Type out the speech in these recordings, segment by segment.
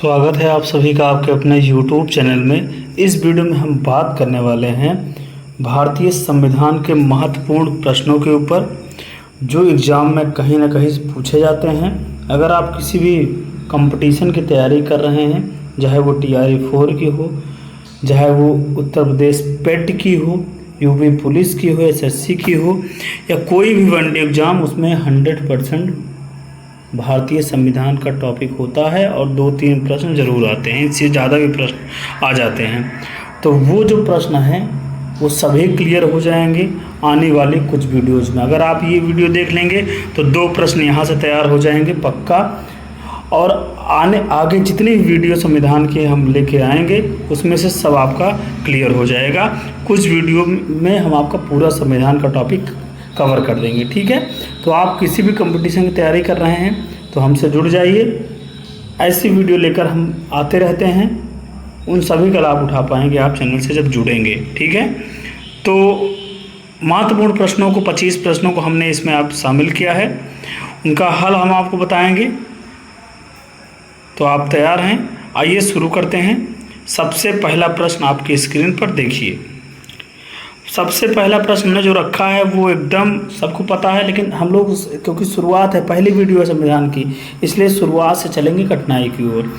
स्वागत है आप सभी का आपके अपने YouTube चैनल में। इस वीडियो में हम बात करने वाले हैं भारतीय संविधान के महत्वपूर्ण प्रश्नों के ऊपर जो एग्ज़ाम में कहीं ना कहीं से पूछे जाते हैं। अगर आप किसी भी कंपटीशन की तैयारी कर रहे हैं, चाहे वो TRE 4 की हो, चाहे वो उत्तर प्रदेश पेट की हो, यूपी पुलिस की हो, SSC की हो, या कोई भी वन डे एग्ज़ाम, उसमें 100% भारतीय संविधान का टॉपिक होता है और 2-3 प्रश्न ज़रूर आते हैं, इससे ज़्यादा भी प्रश्न आ जाते हैं। तो वो जो प्रश्न हैं वो सभी क्लियर हो जाएंगे आने वाले कुछ वीडियोज़ में। अगर आप ये वीडियो देख लेंगे तो 2 प्रश्न यहाँ से तैयार हो जाएंगे पक्का। और आगे जितनी वीडियो संविधान के हम लेके आएंगे उसमें से सब आपका क्लियर हो जाएगा। कुछ वीडियो में हम आपका पूरा संविधान का टॉपिक कवर कर देंगे, ठीक है। तो आप किसी भी कंपटीशन की तैयारी कर रहे हैं तो हमसे जुड़ जाइए। ऐसी वीडियो लेकर हम आते रहते हैं, उन सभी का लाभ उठा पाएंगे आप चैनल से जब जुड़ेंगे, ठीक है। तो महत्वपूर्ण प्रश्नों को 25 प्रश्नों को हमने इसमें आप शामिल किया है, उनका हल हम आपको बताएंगे। तो आप तैयार हैं? आइए शुरू करते हैं। सबसे पहला प्रश्न आपकी स्क्रीन पर देखिए। सबसे पहला प्रश्न हमने जो रखा है वो एकदम सबको पता है, लेकिन हम लोग क्योंकि शुरुआत है, पहली वीडियो है संविधान की, इसलिए शुरुआत से चलेंगे कठिनाई की ओर।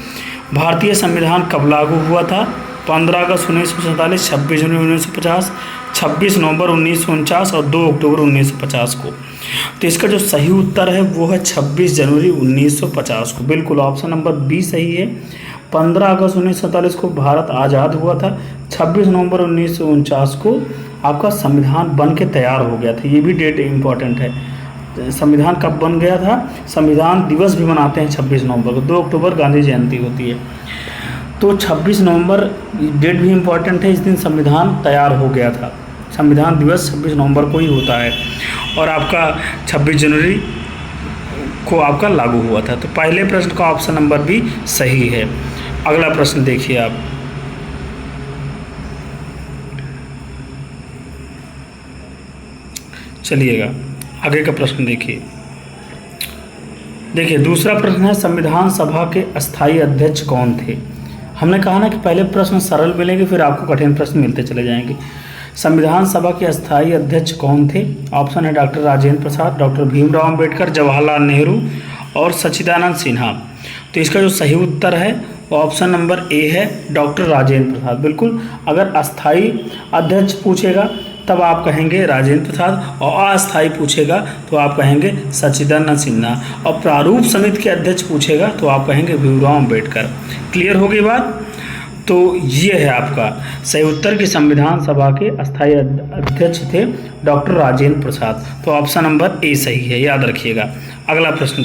भारतीय संविधान कब लागू हुआ था? 15 अगस्त 1947, 26 जनवरी 1950, 26 नवंबर 1949 और 2 अक्टूबर 1950 को। तो इसका जो सही उत्तर है वो है 26 जनवरी 1950 को। बिल्कुल ऑप्शन नंबर बी सही है। 15 अगस्त 1947 को भारत आज़ाद हुआ था। 26 नवंबर 1949 को आपका संविधान बन के तैयार हो गया था। ये भी डेट इम्पॉर्टेंट है। संविधान कब बन गया था? संविधान दिवस भी मनाते हैं 26 नवंबर को। 2 अक्टूबर गांधी जयंती होती है, तो 26 नवंबर डेट भी इम्पॉर्टेंट है। इस दिन संविधान तैयार हो गया था। संविधान दिवस 26 नवंबर को ही होता है और आपका 26 जनवरी को आपका लागू हुआ था। तो पहले प्रश्न का ऑप्शन नंबर भी सही है। अगला प्रश्न देखिए आप। चलिएगा आगे का प्रश्न देखिए। दूसरा प्रश्न है, संविधान सभा के अस्थायी अध्यक्ष कौन थे? हमने कहा ना कि पहले प्रश्न सरल मिलेंगे, फिर आपको कठिन प्रश्न मिलते चले जाएंगे। संविधान सभा के अस्थायी अध्यक्ष कौन थे? ऑप्शन है डॉक्टर राजेंद्र प्रसाद, डॉक्टर भीमराव अम्बेडकर, जवाहरलाल नेहरू और सच्चिदानंद सिन्हा। तो इसका जो सही उत्तर है वो ऑप्शन नंबर ए है, डॉक्टर राजेंद्र प्रसाद। बिल्कुल, अगर अस्थायी अध्यक्ष पूछेगा तब आप कहेंगे राजेंद्र प्रसाद, और अस्थायी पूछेगा तो आप कहेंगे सच्चिदानंद सिन्हा, और प्रारूप समिति के अध्यक्ष पूछेगा तो आप कहेंगे भीमराव अम्बेडकर। क्लियर हो गई बात? तो ये है आपका सही उत्तर कि संविधान सभा के अस्थायी अध्यक्ष थे डॉक्टर राजेंद्र प्रसाद। तो ऑप्शन नंबर ए सही है, याद रखिएगा। अगला प्रश्न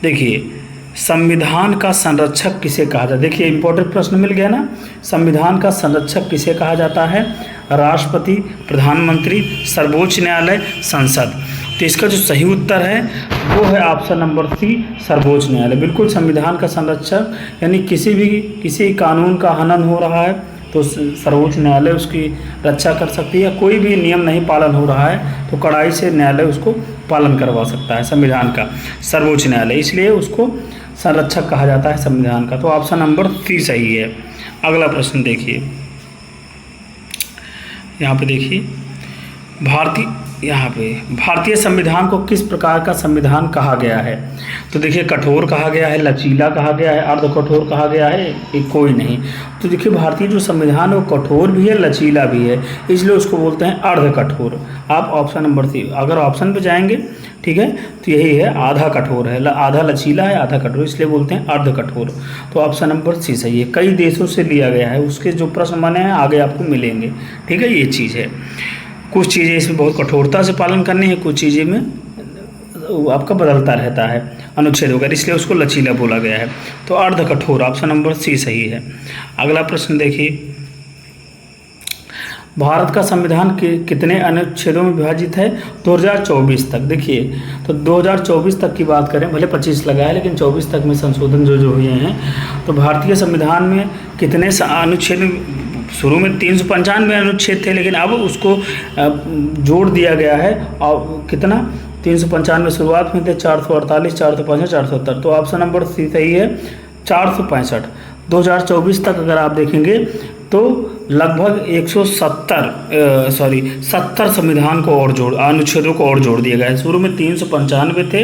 देखिए संविधान का संरक्षक किसे कहा जाता है? देखिए इंपॉर्टेंट प्रश्न मिल गया ना। संविधान का संरक्षक किसे कहा जाता है? राष्ट्रपति, प्रधानमंत्री, सर्वोच्च न्यायालय, संसद। तो इसका जो सही उत्तर है वो है ऑप्शन नंबर सी, सर्वोच्च न्यायालय। बिल्कुल, संविधान का संरक्षक यानी किसी कानून का हनन हो रहा है तो सर्वोच्च न्यायालय उसकी रक्षा कर सकती है। कोई भी नियम नहीं पालन हो रहा है तो कड़ाई से न्यायालय उसको पालन करवा सकता है, संविधान का सर्वोच्च न्यायालय, इसलिए उसको संरक्षक कहा जाता है संविधान का। तो ऑप्शन नंबर सी सही है। अगला प्रश्न देखिए, यहाँ पे देखिए भारतीय संविधान को किस प्रकार का संविधान कहा गया है? तो देखिए कठोर कहा गया है, लचीला कहा गया है, अर्ध कठोर कहा गया है, ये कोई नहीं। तो देखिए भारतीय जो संविधान है वो कठोर भी है, लचीला भी है, इसलिए उसको बोलते हैं अर्ध कठोर। आप ऑप्शन नंबर सी, अगर ऑप्शन पे जाएंगे, ठीक है, तो यही है, आधा कठोर है, आधा लचीला है, आधा कठोर, इसलिए बोलते हैं अर्ध कठोर। तो ऑप्शन नंबर सी सही है। कई देशों से लिया गया है, उसके जो प्रश्न बने हैं आगे आपको मिलेंगे, ठीक है, ये चीज़ है। कुछ चीज़ें इसमें बहुत कठोरता से पालन करनी है, कुछ चीज़ें में आपका बदलता रहता है अनुच्छेद वगैरह, इसलिए उसको लचीला बोला गया है। तो अर्ध कठोर ऑप्शन नंबर सी सही है। अगला प्रश्न देखिए, भारत का संविधान कितने अनुच्छेदों में विभाजित है 2024 तक? देखिए तो 2024 तक की बात करें, भले 25 लगा है लेकिन 24 तक में संशोधन जो हुए हैं, तो भारतीय संविधान में कितने अनुच्छेद? शुरू में 395 अनुच्छेद थे, लेकिन अब उसको जोड़ दिया गया है। और कितना? 395 शुरुआत में थे, 448, 465, 470। तो ऑप्शन नंबर सी सही है, 465। 2024 तक अगर आप देखेंगे तो लगभग 70 संविधान को और अनुच्छेदों को और जोड़ दिया गया है। शुरू में 395 थे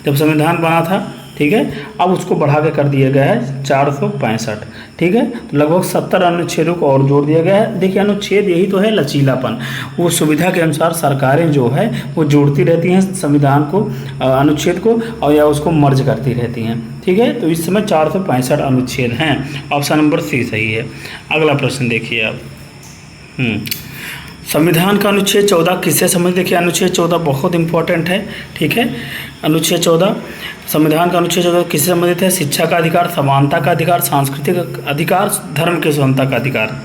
जब संविधान बना था, ठीक है, अब उसको बढ़ा के कर दिया गया है 465, ठीक है। तो लगभग 70 अनुच्छेदों को और जोड़ दिया गया है। देखिए, अनुच्छेद यही तो है लचीलापन, वो सुविधा के अनुसार सरकारें जो है वो जोड़ती रहती हैं संविधान को, अनुच्छेद को, और या उसको मर्ज करती रहती हैं, ठीक है। तो इस समय 465 अनुच्छेद हैं। ऑप्शन नंबर सी सही है। अगला प्रश्न देखिए आप। संविधान का अनुच्छेद 14 किससे संबंधित? देखिए, अनुच्छेद 14 बहुत इंपॉर्टेंट है, ठीक है। अनुच्छेद 14, संविधान का अनुच्छेद 14 किससे संबंधित है? शिक्षा का अधिकार, समानता का अधिकार, सांस्कृतिक अधिकार, धर्म की स्वतंत्रता का अधिकार।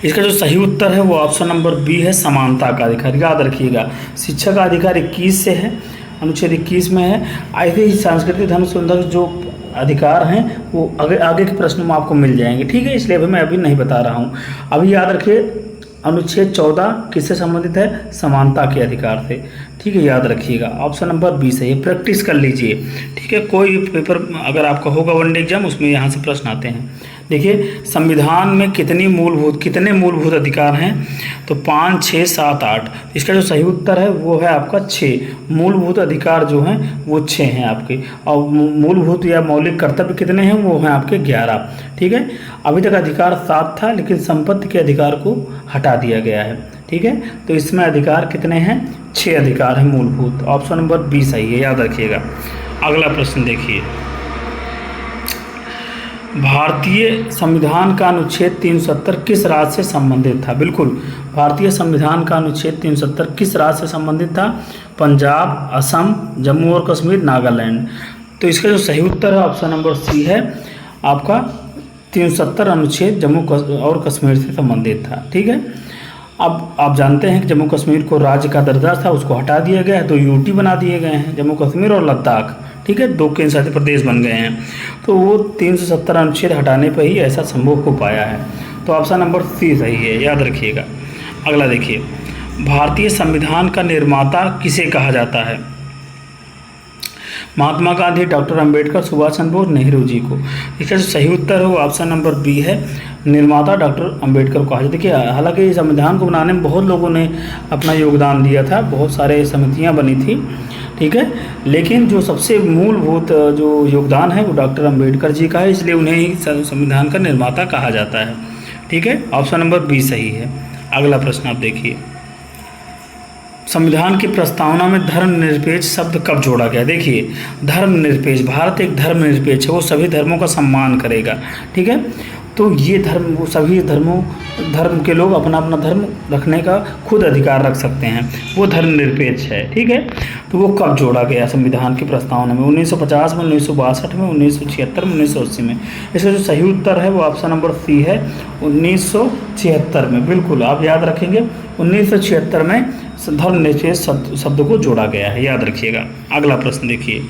इसका जो सही उत्तर है वो ऑप्शन नंबर बी है, समानता का अधिकार। याद रखिएगा, शिक्षा का अधिकार 21 से है, अनुच्छेद 21 में है। ऐसे ही सांस्कृतिक, धर्म, स्वतंत्रता जो अधिकार हैं वो आगे के प्रश्नों में आपको मिल जाएंगे, ठीक है। इसलिए मैं अभी नहीं बता रहा हूँ। अभी याद रखिए, अनुच्छेद 14 किससे संबंधित है? समानता के अधिकार से, ठीक है। याद रखिएगा, ऑप्शन नंबर बी सही है। प्रैक्टिस कर लीजिए, ठीक है। कोई पेपर अगर आपका होगा वनडे एग्जाम, उसमें यहाँ से प्रश्न आते हैं। देखिए, संविधान में कितने मूलभूत अधिकार हैं? तो 5, 6, 7, 8। इसका जो सही उत्तर है वो है आपका 6। मूलभूत अधिकार जो हैं वो 6 हैं आपके, और मूलभूत या मौलिक कर्तव्य कितने हैं? वो हैं आपके 11, ठीक है। अभी तक अधिकार 7 था, लेकिन संपत्ति के अधिकार को हटा दिया गया है, ठीक है। तो इसमें अधिकार कितने हैं? 6 अधिकार हैं मूलभूत। ऑप्शन नंबर बी सही है, याद रखिएगा। अगला प्रश्न देखिए, भारतीय संविधान का अनुच्छेद 370 किस राज्य से संबंधित था? बिल्कुल, भारतीय संविधान का अनुच्छेद 370 किस राज्य से संबंधित था? पंजाब, असम, जम्मू और कश्मीर, नागालैंड। तो इसका जो सही उत्तर है ऑप्शन नंबर सी है आपका। 370 अनुच्छेद जम्मू और कश्मीर से संबंधित था, ठीक है। अब आप जानते हैं कि जम्मू कश्मीर को राज्य का दर्जा था, उसको हटा दिया गया है, तो यूटी बना दिए गए हैं, जम्मू कश्मीर और लद्दाख, ठीक है, 2 केंद्र शासित प्रदेश बन गए हैं। तो वो 370 अनुच्छेद हटाने पर ही ऐसा संभव हो पाया है। तो ऑप्शन नंबर सी सही है, याद रखिएगा। अगला देखिए, भारतीय संविधान का निर्माता किसे कहा जाता है? महात्मा गांधी, डॉक्टर अंबेडकर, सुभाष चंद्र बोस, नेहरू जी को। इसका जो सही उत्तर है वो ऑप्शन नंबर बी है, निर्माता डॉक्टर अंबेडकर को कहा जाता है। देखिए, हालांकि संविधान को बनाने में बहुत लोगों ने अपना योगदान दिया था, बहुत सारे समितियां बनी थी, ठीक है, लेकिन जो सबसे मूलभूत जो योगदान है वो डॉक्टर अंबेडकर जी का है, इसलिए उन्हें ही संविधान का निर्माता कहा जाता है, ठीक है। ऑप्शन नंबर बी सही है। अगला प्रश्न आप देखिए, संविधान की प्रस्तावना में धर्मनिरपेक्ष शब्द कब जोड़ा गया? देखिए, धर्मनिरपेक्ष, भारत एक धर्मनिरपेक्ष है, वो सभी धर्मों का सम्मान करेगा, ठीक है। तो ये धर्म, वो सभी धर्म के लोग अपना अपना धर्म रखने का खुद अधिकार रख सकते हैं, वो धर्मनिरपेक्ष है, ठीक है। तो वो कब जोड़ा गया संविधान की प्रस्तावना में? 1950 में, 1962 में, 1976 में, 1980 में। इसका जो सही उत्तर है वो ऑप्शन नंबर सी है, 1976 में। बिल्कुल, आप याद रखेंगे, 1976 में धर्मनिरपेक्ष शब्द को जोड़ा गया है, याद रखिएगा। अगला प्रश्न देखिए,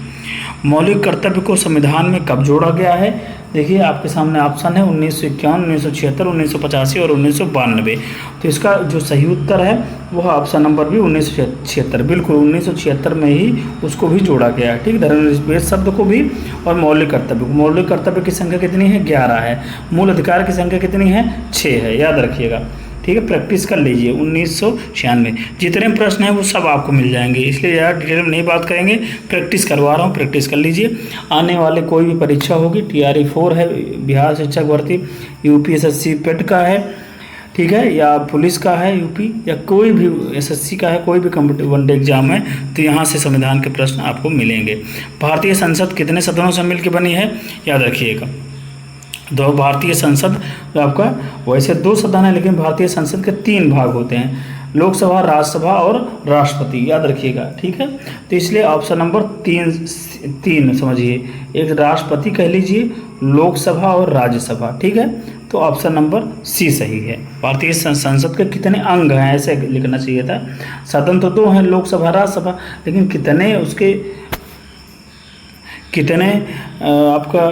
मौलिक कर्तव्य को संविधान में कब जोड़ा गया है? देखिए, आपके सामने ऑप्शन है 1951, 1976, 1985 और 1992। तो इसका जो सही उत्तर है वह ऑप्शन नंबर भी 1976। बिल्कुल, 1976 में ही उसको भी जोड़ा गया है, ठीक। धर्मनिरपेक्ष शब्द को भी और मौलिक कर्तव्य को। मौलिक कर्तव्य की संख्या कितनी है? 11 है। मूल अधिकार की संख्या कितनी है? 6 है, याद रखिएगा, ठीक है। प्रैक्टिस कर लीजिए। 1996 जितने प्रश्न हैं वो सब आपको मिल जाएंगे, इसलिए यार डिटेल में नहीं बात करेंगे, प्रैक्टिस करवा रहा हूँ, प्रैक्टिस कर लीजिए। आने वाले कोई भी परीक्षा होगी, TRE 4 है, बिहार शिक्षक भर्ती, UPSSC पेट का है, ठीक है, या पुलिस का है यूपी, या कोई भी SSC का है, कोई भी कॉम्पिटिटिव वनडे एग्जाम है, तो यहाँ से संविधान के प्रश्न आपको मिलेंगे। भारतीय संसद कितने सदनों से मिलकर बनी है? याद रखिएगा, भारतीय संसद आपका वैसे 2 सदन है, लेकिन भारतीय संसद के 3 भाग होते हैं, लोकसभा, राज्यसभा और राष्ट्रपति, याद रखिएगा, ठीक है। तो इसलिए ऑप्शन नंबर 3 समझिए, एक राष्ट्रपति कह लीजिए, लोकसभा और राज्यसभा, ठीक है। तो ऑप्शन नंबर सी सही है। भारतीय संसद के कितने अंग हैं, ऐसे लिखना चाहिए था। सदन तो 2 हैं, लोकसभा, राज्यसभा, लेकिन कितने उसके आपका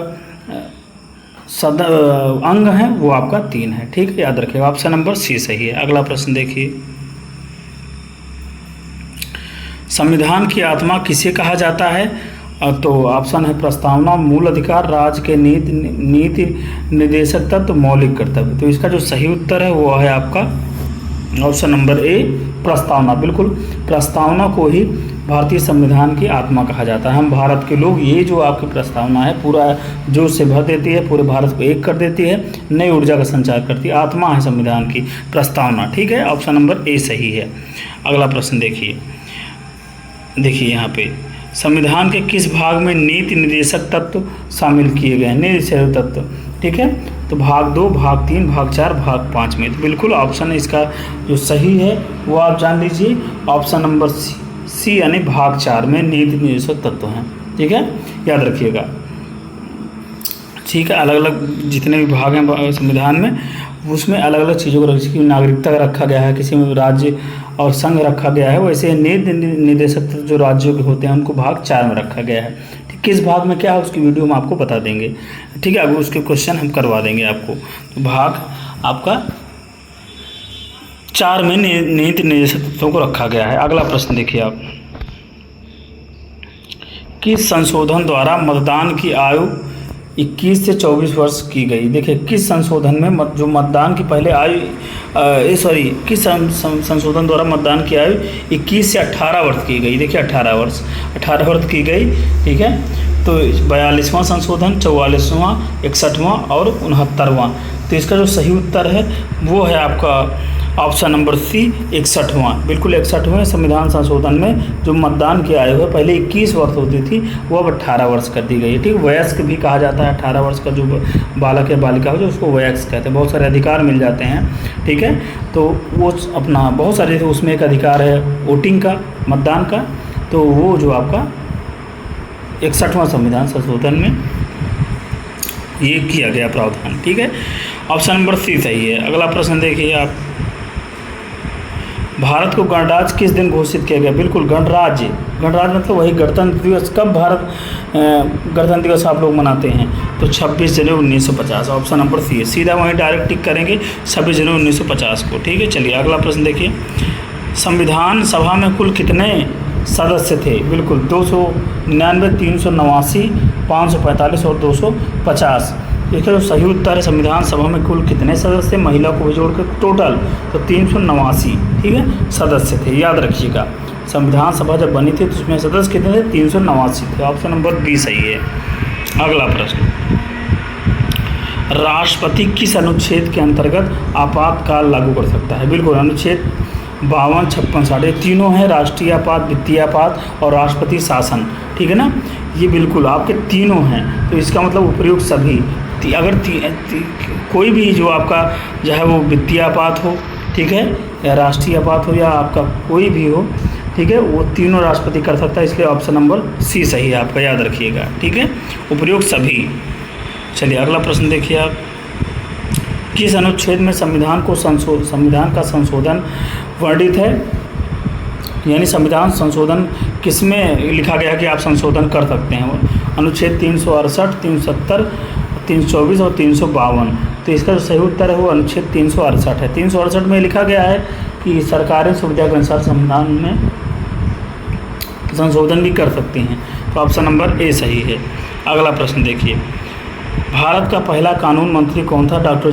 अंग हैं वो आपका 3 है, ठीक है, याद रखिएगा। ऑप्शन नंबर सी सही है। अगला प्रश्न देखिए, संविधान की आत्मा किसे कहा जाता है? तो ऑप्शन है प्रस्तावना, मूल अधिकार, राज्य के नीति निर्देशक तत्व, मौलिक कर्तव्य। तो इसका जो सही उत्तर है वो है आपका ऑप्शन नंबर ए, प्रस्तावना। बिल्कुल, प्रस्तावना को ही भारतीय संविधान की आत्मा कहा जाता है। हम भारत के लोग, ये जो आपकी प्रस्तावना है पूरा जोश से भर देती है, पूरे भारत को एक कर देती है, नई ऊर्जा का संचार करती है। आत्मा है संविधान की प्रस्तावना। ठीक है, ऑप्शन नंबर ए सही है। अगला प्रश्न देखिए यहाँ पे संविधान के किस भाग में नीति निर्देशक तत्व शामिल किए गए हैं? निर्देशक तत्व, ठीक है। तो भाग 2, भाग 3, भाग 4, भाग 5 में। तो बिल्कुल ऑप्शन इसका जो सही है वो आप जान लीजिए, ऑप्शन नंबर सी यानी भाग 4 में नीति निर्देशक तत्व हैं। ठीक है, याद रखिएगा। ठीक है, अलग अलग जितने भी भाग हैं संविधान में, उसमें अलग अलग चीज़ों को, किसी में नागरिकता रखा गया है, किसी में राज्य और संघ रखा गया है, वैसे नीति निर्देशक तत्व जो राज्यों के होते हैं उनको भाग 4 में रखा गया है। ठीक, किस भाग में क्या है उसकी वीडियो में आपको बता देंगे। ठीक है, अब उसके क्वेश्चन हम करवा देंगे आपको। तो भाग आपका 4 में नीति निर्देशक तत्वों को रखा गया है। अगला प्रश्न देखिए आप, किस संशोधन द्वारा मतदान की आयु 21 से 24 वर्ष की गई? देखिए, किस संशोधन में जो मतदान की पहले आयु किस संशोधन द्वारा मतदान की आयु 21 से 18 वर्ष की गई? देखिए 18 वर्ष की गई। ठीक है, तो 42वां संशोधन, 44वां, 61वां और 69वां। तो इसका जो सही उत्तर है वो है आपका ऑप्शन नंबर सी, 61वां। बिल्कुल 61वें संविधान संशोधन में जो मतदान की आयु है पहले 21 वर्ष होती थी, वो अब 18 वर्ष कर दी गई है। ठीक, वयस्क भी कहा जाता है 18 वर्ष का जो बालक या बालिका हो, जो उसको वयस्क कहते हैं। बहुत सारे अधिकार मिल जाते हैं। ठीक है, तो वो अपना बहुत सारे, उसमें एक अधिकार है वोटिंग का, मतदान का, तो वो जो आपका 61वां संविधान संशोधन में ये किया गया प्रावधान। ठीक है, ऑप्शन नंबर सी सही है। अगला प्रश्न देखिए आप, भारत को गणराज्य किस दिन घोषित किया गया? बिल्कुल गणराज्य मतलब वही गणतंत्र दिवस। कब भारत गणतंत्र दिवस आप लोग मनाते हैं? तो 26 जनवरी 1950, ऑप्शन नंबर सी है। सीधा वहीं डायरेक्ट टिक करेंगे 26 जनवरी 1950 को। ठीक है, चलिए अगला प्रश्न देखिए, संविधान सभा में कुल कितने सदस्य थे? बिल्कुल 299, 389, 545 और 250। इसका जो सही उत्तर है संविधान सभा में कुल कितने सदस्य, महिला को भी जोड़कर टोटल, तो 389, ठीक है, सदस्य थे। याद रखिएगा, संविधान सभा जब बनी थी तो उसमें सदस्य कितने थे? 389 थे। ऑप्शन नंबर बी सही है। अगला प्रश्न, राष्ट्रपति किस अनुच्छेद के अंतर्गत आपातकाल लागू कर सकता है? बिल्कुल अनुच्छेद 52, 56, 60 तीनों हैं, राष्ट्रीय आपात, वित्तीय आपात और राष्ट्रपति शासन। ठीक है ना, ये बिल्कुल आपके तीनों हैं। तो इसका मतलब उपयुक्त सभी, अगर कोई भी जो आपका चाहे वो वित्तीय आपात हो, ठीक है, या राष्ट्रीय आपात हो, या आपका कोई भी हो, ठीक है, वो तीनों राष्ट्रपति कर सकता है। इसलिए ऑप्शन नंबर सी सही है आपका, याद रखिएगा। ठीक है, उपयुक्त सभी। चलिए अगला प्रश्न देखिए आप, किस अनुच्छेद में संविधान का संशोधन वर्णित है? यानी संविधान संशोधन किसमें लिखा गया कि आप संशोधन कर सकते हैं? अनुच्छेद 368, 370, 324 और 352। तो इसका जो सही उत्तर है वो अनुच्छेद 368 है। 368 में लिखा गया है कि सरकारें सुविधा के अनुसार संविधान में संशोधन भी कर सकती हैं। तो ऑप्शन नंबर ए सही है। अगला प्रश्न देखिए, भारत का पहला कानून मंत्री कौन था? Doctor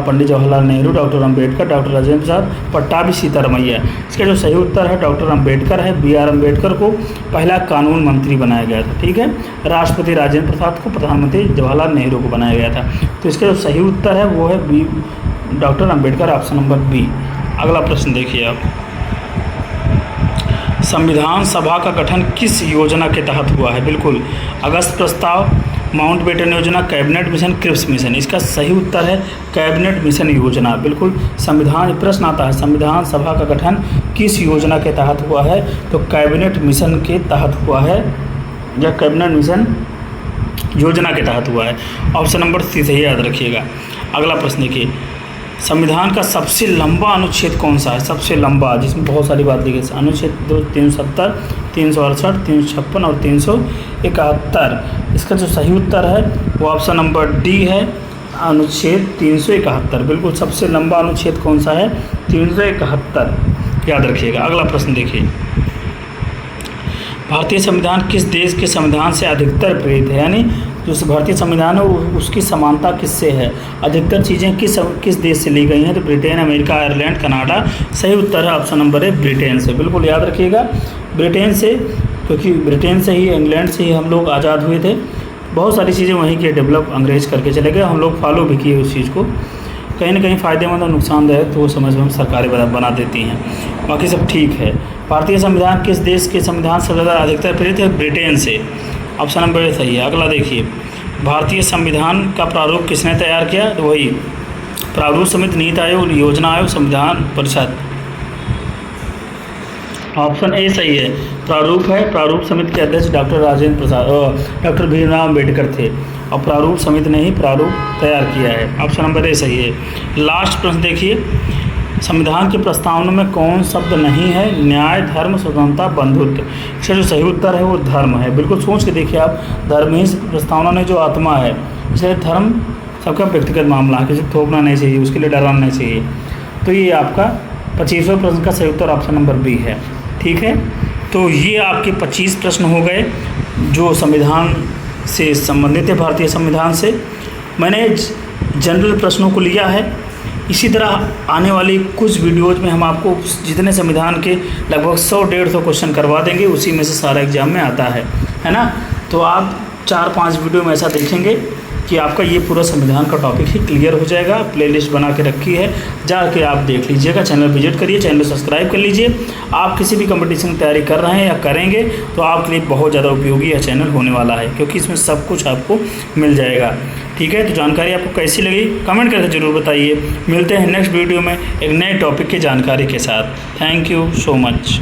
Pandit Jawaharlal Nehru, doctor Ambedkar, doctor Rajendra Prasad, Pattabhi Sitaramayya. इसका जो सही उत्तर है डॉक्टर अंबेडकर है। BR अम्बेडकर को पहला कानून मंत्री बनाया गया था। ठीक है, राष्ट्रपति राजेंद्र प्रसाद को प्रधानमंत्री जवाहरलाल नेहरू को बनाया गया था। तो इसका जो सही उत्तर है वो है B, doctor Ambedkar, option number B. अगला प्रश्न देखिए आप, संविधान सभा का गठन किस योजना के तहत हुआ है? बिल्कुल अगस्त प्रस्ताव, माउंटबेटन योजना, कैबिनेट मिशन, क्रिप्स मिशन। इसका सही उत्तर है कैबिनेट मिशन योजना। बिल्कुल, संविधान प्रश्न आता है संविधान सभा का गठन किस योजना के तहत हुआ है? तो कैबिनेट मिशन के तहत हुआ है, या कैबिनेट मिशन योजना के तहत हुआ है। ऑप्शन नंबर सी सही, याद रखिएगा। अगला प्रश्न देखिए, संविधान का सबसे लंबा अनुच्छेद कौन सा है? सबसे लंबा, जिसमें बहुत सारी बात लिखी है। अनुच्छेद 370, 368, 356 और 371। इसका जो सही उत्तर है वो ऑप्शन नंबर डी है, अनुच्छेद 371। बिल्कुल, सबसे लंबा अनुच्छेद कौन सा है? 371, याद रखिएगा। अगला प्रश्न देखिए, भारतीय संविधान किस देश के संविधान से अधिकतर प्रेरित है, यानी जो भारतीय संविधान है उसकी समानता किससे है, अधिकतर चीज़ें किस देश से ली गई हैं, तो ब्रिटेन, अमेरिका, आयरलैंड, कनाडा। सही उत्तर है ऑप्शन नंबर है ब्रिटेन से। बिल्कुल याद रखिएगा ब्रिटेन से, क्योंकि ब्रिटेन से ही, इंग्लैंड से ही हम लोग आज़ाद हुए थे। बहुत सारी चीज़ें वहीं के डेवलप अंग्रेज करके चले गए, हम लोग फॉलो भी किए उस चीज़ को। कहीं ना कहीं फ़ायदेमंद और नुकसानदायक तो वो समझ में हम सरकारें बना देती हैं, बाकी सब ठीक है। भारतीय संविधान किस देश के संविधान से ज़्यादा अधिकतर प्रेरित है, ब्रिटेन से। ऑप्शन नंबर सही है। अगला देखिए, भारतीय संविधान का प्रारूप किसने तैयार किया, तो वही प्रारूप समिति, नीति आयोग, योजना आयोग, संविधान परिषद। ऑप्शन ए सही है, प्रारूप है। प्रारूप समिति के अध्यक्ष डॉक्टर भीमराव अम्बेडकर थे और प्रारूप समिति ने ही प्रारूप तैयार किया है। ऑप्शन नंबर ए सही है। लास्ट प्रश्न देखिए, संविधान की प्रस्तावना में कौन शब्द नहीं है, न्याय, धर्म, स्वतंत्रता, बंधुत्व। इसका जो सही उत्तर है वो धर्म है। बिल्कुल सोच के देखिए आप, धर्म ही प्रस्तावना में जो आत्मा है, इसलिए धर्म सबका व्यक्तिगत मामला है, किसी थोपना नहीं चाहिए, उसके लिए डराना नहीं चाहिए। तो ये आपका 25वें प्रश्न का सही उत्तर ऑप्शन नंबर बी है। ठीक है, तो ये आपके 25 प्रश्न हो गए जो संविधान से संबंधित है, भारतीय संविधान से। मैंने जनरल प्रश्नों को लिया है। इसी तरह आने वाली कुछ वीडियोज़ में हम आपको जितने संविधान के लगभग 100-150 क्वेश्चन करवा देंगे, उसी में से सारा एग्जाम में आता है ना। तो आप 4-5 वीडियो में ऐसा देखेंगे कि आपका ये पूरा संविधान का टॉपिक ही क्लियर हो जाएगा। प्लेलिस्ट बना के रखी है, जाके आप देख लीजिएगा। चैनल विजिट करिए, चैनल सब्सक्राइब कर लीजिए। आप किसी भी कंपटीशन की तैयारी कर रहे हैं या करेंगे तो आपके लिए बहुत ज़्यादा उपयोगी यह चैनल होने वाला है, क्योंकि इसमें सब कुछ आपको मिल जाएगा। ठीक है, तो जानकारी आपको कैसी लगी कमेंट करके ज़रूर बताइए। मिलते हैं नेक्स्ट वीडियो में एक नए टॉपिक की जानकारी के साथ। Thank you so much.